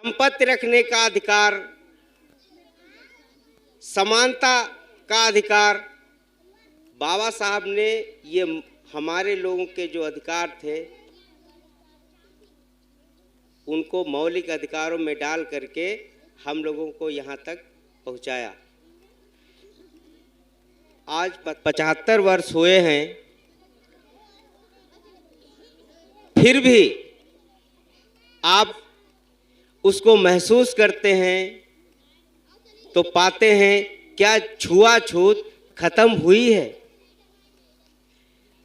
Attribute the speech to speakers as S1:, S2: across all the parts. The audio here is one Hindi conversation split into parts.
S1: संपत्ति रखने का अधिकार, समानता का अधिकार, बाबा साहब ने ये हमारे लोगों के जो अधिकार थे उनको मौलिक अधिकारों में डाल करके हम लोगों को यहाँ तक पहुँचाया। आज 75 वर्ष हुए हैं, फिर भी आप उसको महसूस करते हैं तो पाते हैं क्या छुआछूत खत्म हुई है?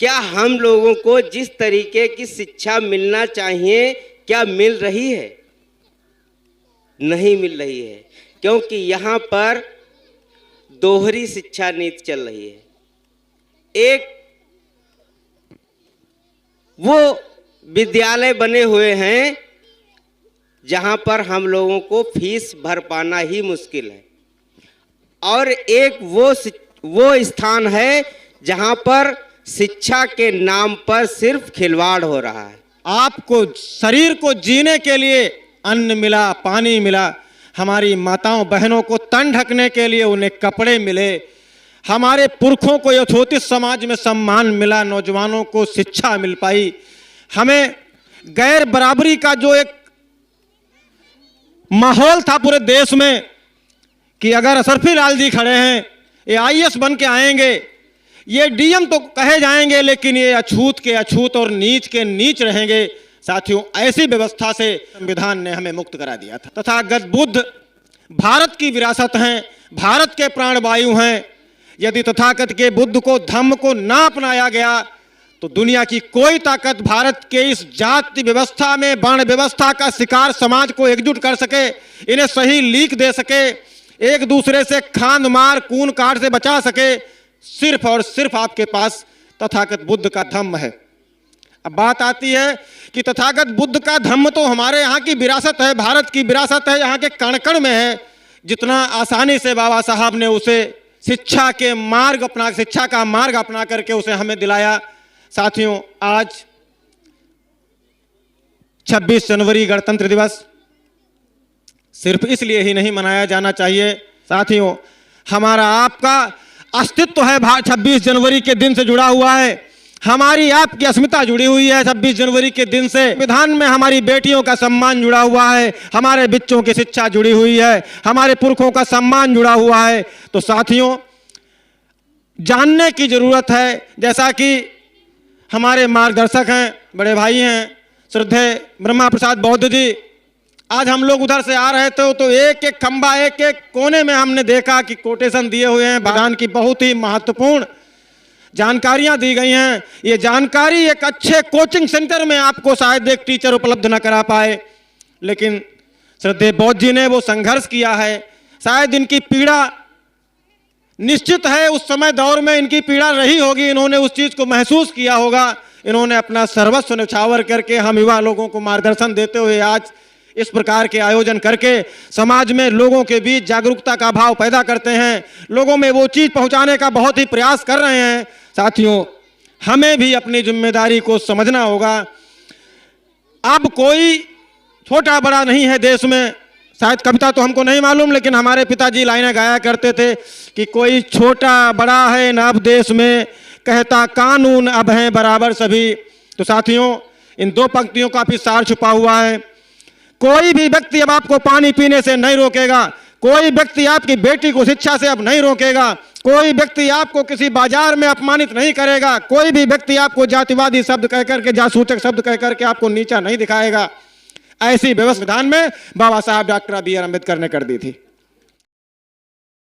S1: क्या हम लोगों को जिस तरीके की शिक्षा मिलना चाहिए क्या मिल रही है? नहीं मिल रही है, क्योंकि यहाँ पर दोहरी शिक्षा नीति चल रही है। एक वो विद्यालय बने हुए हैं जहाँ पर हम लोगों को फीस भर पाना ही मुश्किल है, और एक वो स्थान है जहाँ पर शिक्षा के नाम पर सिर्फ खिलवाड़ हो रहा है।
S2: आपको शरीर को जीने के लिए अन्न मिला, पानी मिला, हमारी माताओं बहनों को तन ढकने के लिए उन्हें कपड़े मिले, हमारे पुरखों को यथोचित समाज में सम्मान मिला, नौजवानों को शिक्षा मिल पाई। हमें गैर बराबरी का जो एक माहौल था पूरे देश में कि अगर असरफी लाल जी खड़े हैं, ये आईएएस बन के आएंगे, ये डीएम तो कहे जाएंगे लेकिन ये अछूत के अछूत और नीच के नीच रहेंगे। साथियों, ऐसी व्यवस्था से संविधान ने हमें मुक्त करा दिया था। तथागत बुद्ध भारत की विरासत हैं, भारत के प्राणवायु हैं। यदि तथागत के बुद्ध को, धम्म को ना अपनाया गया तो दुनिया की कोई ताकत भारत के इस जाति व्यवस्था में, वर्ण व्यवस्था का शिकार समाज को एकजुट कर सके, इन्हें सही लीक दे सके, एक दूसरे से खान मार खून काट से बचा सके, सिर्फ और सिर्फ आपके पास तथागत बुद्ध का धम्म है। अब बात आती है कि तथागत बुद्ध का धम्म तो हमारे यहाँ की विरासत है, भारत की विरासत है, यहाँ के कण कण में है। जितना आसानी से बाबा साहब ने उसे शिक्षा का मार्ग अपना करके उसे हमें दिलाया। साथियों, आज 26 जनवरी गणतंत्र दिवस सिर्फ इसलिए ही नहीं मनाया जाना चाहिए। साथियों, हमारा आपका अस्तित्व है 26 जनवरी के दिन से जुड़ा हुआ है, हमारी आपकी अस्मिता जुड़ी हुई है 26 जनवरी के दिन से। संविधान में हमारी बेटियों का सम्मान जुड़ा हुआ है, हमारे बच्चों की शिक्षा जुड़ी हुई है, हमारे पुरखों का सम्मान जुड़ा हुआ है। तो साथियों, जानने की जरूरत है, जैसा कि हमारे मार्गदर्शक हैं, बड़े भाई हैं श्रद्धेय ब्रह्मा प्रसाद बौद्ध जी, आज हम लोग उधर से आ रहे थे तो एक एक खंबा, एक एक कोने में हमने देखा कि कोटेशन दिए हुए हैं, संविधान की बहुत ही महत्वपूर्ण जानकारियां दी गई हैं। ये जानकारी एक अच्छे कोचिंग सेंटर में आपको शायद एक टीचर उपलब्ध न करा पाए, लेकिन श्रद्धेय बौद्ध जी ने वो संघर्ष किया है। शायद इनकी पीड़ा निश्चित है, उस समय दौर में इनकी पीड़ा रही होगी, इन्होंने उस चीज को महसूस किया होगा। इन्होंने अपना सर्वस्व न्यौछावर करके हम युवा लोगों को मार्गदर्शन देते हुए आज इस प्रकार के आयोजन करके समाज में लोगों के बीच जागरूकता का भाव पैदा करते हैं, लोगों में वो चीज पहुंचाने का बहुत ही प्रयास कर रहे हैं। साथियों, हमें भी अपनी जिम्मेदारी को समझना होगा। अब कोई छोटा बड़ा नहीं है देश में, शायद कविता तो हमको नहीं मालूम, लेकिन हमारे पिताजी लाइनें गाया करते थे कि कोई छोटा बड़ा है न अब देश में, कहता कानून अब है बराबर सभी। तो साथियों, इन दो पंक्तियों का भी सार छुपा हुआ है। कोई भी व्यक्ति अब आपको पानी पीने से नहीं रोकेगा, कोई व्यक्ति आपकी बेटी को शिक्षा से अब नहीं रोकेगा, कोई व्यक्ति आपको किसी बाजार में अपमानित नहीं करेगा, कोई भी व्यक्ति आपको जातिवादी शब्द कह करके, जासूचक शब्द कह करके आपको नीचा नहीं दिखाएगा। ऐसी व्यवस्था संविधान में बाबा साहब डॉक्टर बी आर अम्बेडकर ने कर दी थी।